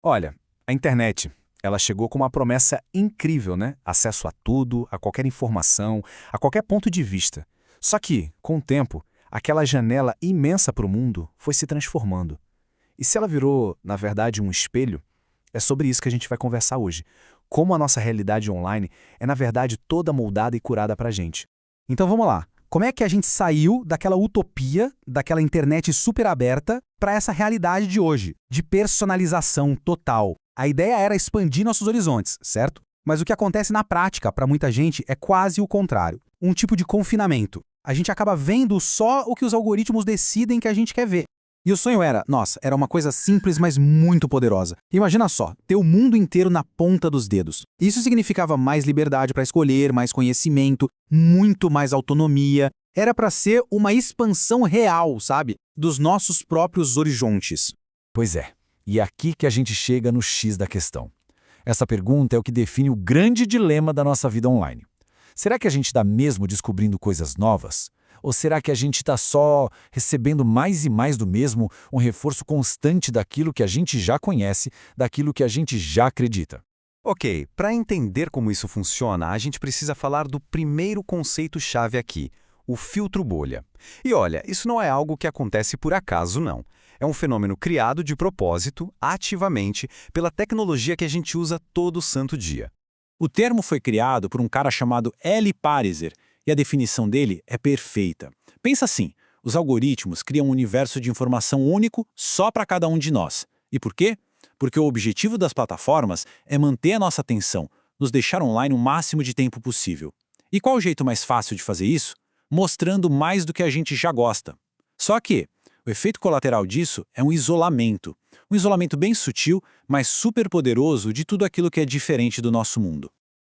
Olha, a internet, ela chegou com uma promessa incrível, né? Acesso a tudo, a qualquer informação, a qualquer ponto de vista. Só que, com o tempo, aquela janela imensa para o mundo foi se transformando. E se ela virou, na verdade, um espelho, é sobre isso que a gente vai conversar hoje. Como a nossa realidade online é, na verdade, toda moldada e curada para a gente. Então vamos lá. Como é que a gente saiu daquela utopia, daquela internet super aberta, para essa realidade de hoje, de personalização total? A ideia era expandir nossos horizontes, certo? Mas o que acontece na prática, para muita gente, é quase o contrário. Um tipo de confinamento. A gente acaba vendo só o que os algoritmos decidem que a gente quer ver. E o sonho era, nossa, era uma coisa simples, mas muito poderosa. Imagina só, ter o mundo inteiro na ponta dos dedos. Isso significava mais liberdade para escolher, mais conhecimento, muito mais autonomia. Era para ser uma expansão real, sabe? Dos nossos próprios horizontes. Pois é, e é aqui que a gente chega no X da questão. Essa pergunta é o que define o grande dilema da nossa vida online. Será que a gente está mesmo descobrindo coisas novas? Ou será que a gente está só recebendo mais e mais do mesmo, um reforço constante daquilo que a gente já conhece, daquilo que a gente já acredita? Ok, para entender como isso funciona, a gente precisa falar do primeiro conceito-chave aqui, o filtro bolha. E olha, isso não é algo que acontece por acaso, não. É um fenômeno criado de propósito, ativamente, pela tecnologia que a gente usa todo santo dia. O termo foi criado por um cara chamado Eli Pariser, e a definição dele é perfeita. Pensa assim, os algoritmos criam um universo de informação único só para cada um de nós. E por quê? Porque o objetivo das plataformas é manter a nossa atenção, nos deixar online o máximo de tempo possível. E qual o jeito mais fácil de fazer isso? Mostrando mais do que a gente já gosta. Só que o efeito colateral disso é um isolamento. Um isolamento bem sutil, mas super poderoso de tudo aquilo que é diferente do nosso mundo.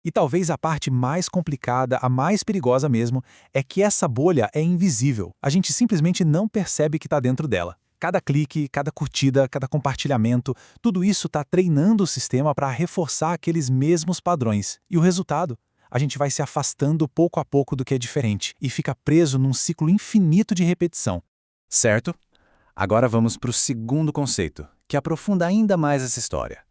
E talvez a parte mais complicada, a mais perigosa mesmo, é que essa bolha é invisível. A gente simplesmente não percebe que está dentro dela. Cada clique, cada curtida, cada compartilhamento, tudo isso está treinando o sistema para reforçar aqueles mesmos padrões. E o resultado? A gente vai se afastando pouco a pouco do que é diferente e fica preso num ciclo infinito de repetição. Certo? Agora vamos para o segundo conceito, que aprofunda ainda mais essa história.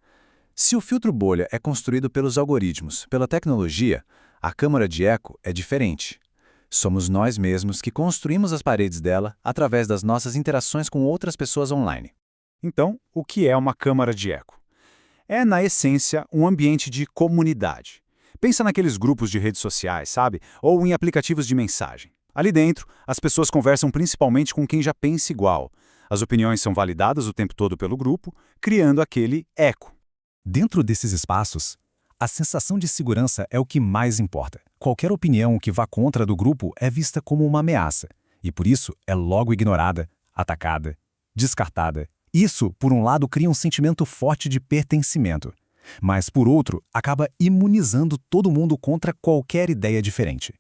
Se o filtro bolha é construído pelos algoritmos, pela tecnologia, a câmara de eco é diferente. Somos nós mesmos que construímos as paredes dela através das nossas interações com outras pessoas online. Então, o que é uma câmara de eco? É, na essência, um ambiente de comunidade. Pensa naqueles grupos de redes sociais, sabe? Ou em aplicativos de mensagem. Ali dentro, as pessoas conversam principalmente com quem já pensa igual. As opiniões são validadas o tempo todo pelo grupo, criando aquele eco. Dentro desses espaços, a sensação de segurança é o que mais importa. Qualquer opinião que vá contra a do grupo é vista como uma ameaça, e por isso é logo ignorada, atacada, descartada. Isso, por um lado, cria um sentimento forte de pertencimento, mas, por outro, acaba imunizando todo mundo contra qualquer ideia diferente.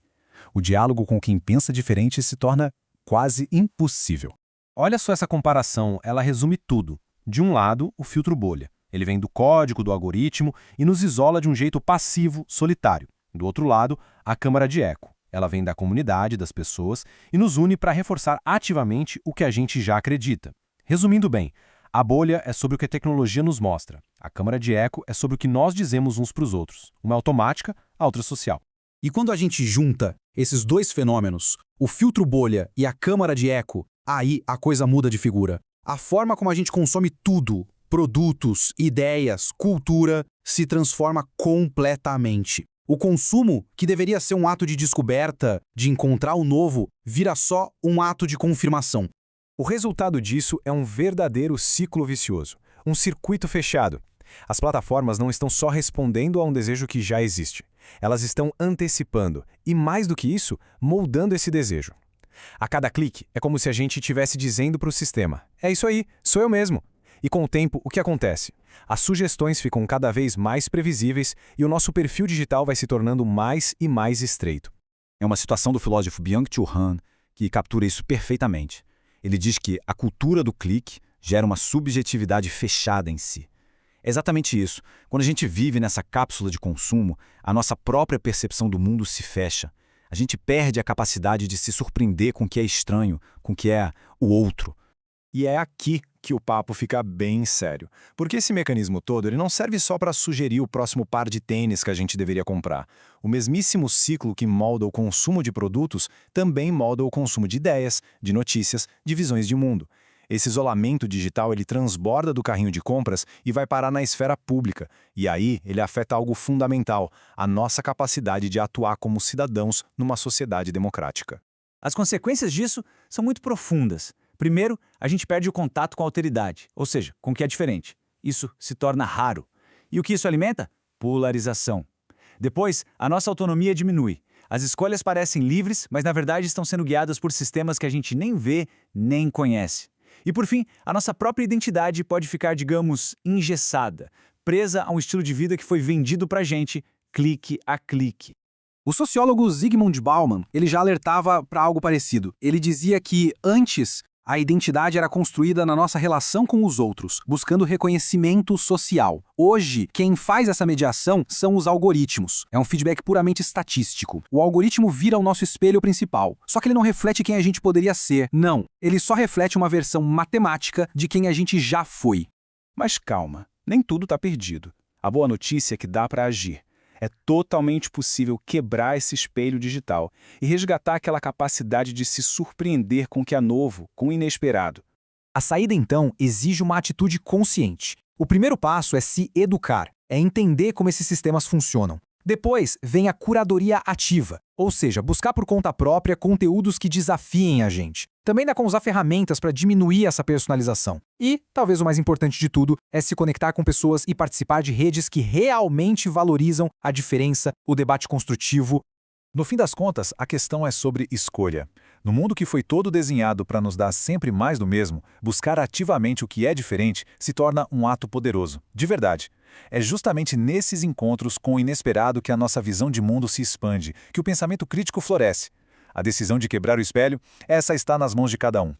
O diálogo com quem pensa diferente se torna quase impossível. Olha só essa comparação, ela resume tudo. De um lado, o filtro bolha. Ele vem do código, do algoritmo e nos isola de um jeito passivo, solitário. Do outro lado, a câmara de eco. Ela vem da comunidade, das pessoas e nos une para reforçar ativamente o que a gente já acredita. Resumindo bem, a bolha é sobre o que a tecnologia nos mostra. A câmara de eco é sobre o que nós dizemos uns para os outros. Uma é automática, a outra social. E quando a gente junta esses dois fenômenos, o filtro bolha e a câmara de eco, aí a coisa muda de figura. A forma como a gente consome tudo, produtos, ideias, cultura, se transforma completamente. O consumo, que deveria ser um ato de descoberta, de encontrar o novo, vira só um ato de confirmação. O resultado disso é um verdadeiro ciclo vicioso, um circuito fechado. As plataformas não estão só respondendo a um desejo que já existe. Elas estão antecipando e, mais do que isso, moldando esse desejo. A cada clique, é como se a gente estivesse dizendo para o sistema: é isso aí, sou eu mesmo. E com o tempo, o que acontece? As sugestões ficam cada vez mais previsíveis e o nosso perfil digital vai se tornando mais e mais estreito. É uma citação do filósofo Byung-Chul Han que captura isso perfeitamente. Ele diz que a cultura do clique gera uma subjetividade fechada em si. É exatamente isso. Quando a gente vive nessa cápsula de consumo, a nossa própria percepção do mundo se fecha. A gente perde a capacidade de se surpreender com o que é estranho, com o que é o outro. E é aqui que o papo fica bem sério. Porque esse mecanismo todo ele não serve só para sugerir o próximo par de tênis que a gente deveria comprar. O mesmíssimo ciclo que molda o consumo de produtos também molda o consumo de ideias, de notícias, de visões de mundo. Esse isolamento digital ele transborda do carrinho de compras e vai parar na esfera pública. E aí ele afeta algo fundamental, a nossa capacidade de atuar como cidadãos numa sociedade democrática. As consequências disso são muito profundas. Primeiro, a gente perde o contato com a alteridade, ou seja, com o que é diferente. Isso se torna raro. E o que isso alimenta? Polarização. Depois, a nossa autonomia diminui. As escolhas parecem livres, mas na verdade estão sendo guiadas por sistemas que a gente nem vê, nem conhece. E por fim, a nossa própria identidade pode ficar, digamos, engessada, presa a um estilo de vida que foi vendido pra gente, clique a clique. O sociólogo Zygmunt Bauman, ele já alertava para algo parecido. Ele dizia que, antes, a identidade era construída na nossa relação com os outros, buscando reconhecimento social. Hoje, quem faz essa mediação são os algoritmos. É um feedback puramente estatístico. O algoritmo vira o nosso espelho principal. Só que ele não reflete quem a gente poderia ser. Não. Ele só reflete uma versão matemática de quem a gente já foi. Mas calma, nem tudo está perdido. A boa notícia é que dá para agir. É totalmente possível quebrar esse espelho digital e resgatar aquela capacidade de se surpreender com o que é novo, com o inesperado. A saída, então, exige uma atitude consciente. O primeiro passo é se educar, é entender como esses sistemas funcionam. Depois, vem a curadoria ativa, ou seja, buscar por conta própria conteúdos que desafiem a gente. Também dá com usar ferramentas para diminuir essa personalização. E, talvez o mais importante de tudo, é se conectar com pessoas e participar de redes que realmente valorizam a diferença, o debate construtivo. No fim das contas, a questão é sobre escolha. No mundo que foi todo desenhado para nos dar sempre mais do mesmo, buscar ativamente o que é diferente se torna um ato poderoso, de verdade. É justamente nesses encontros com o inesperado que a nossa visão de mundo se expande, que o pensamento crítico floresce. A decisão de quebrar o espelho, essa está nas mãos de cada um.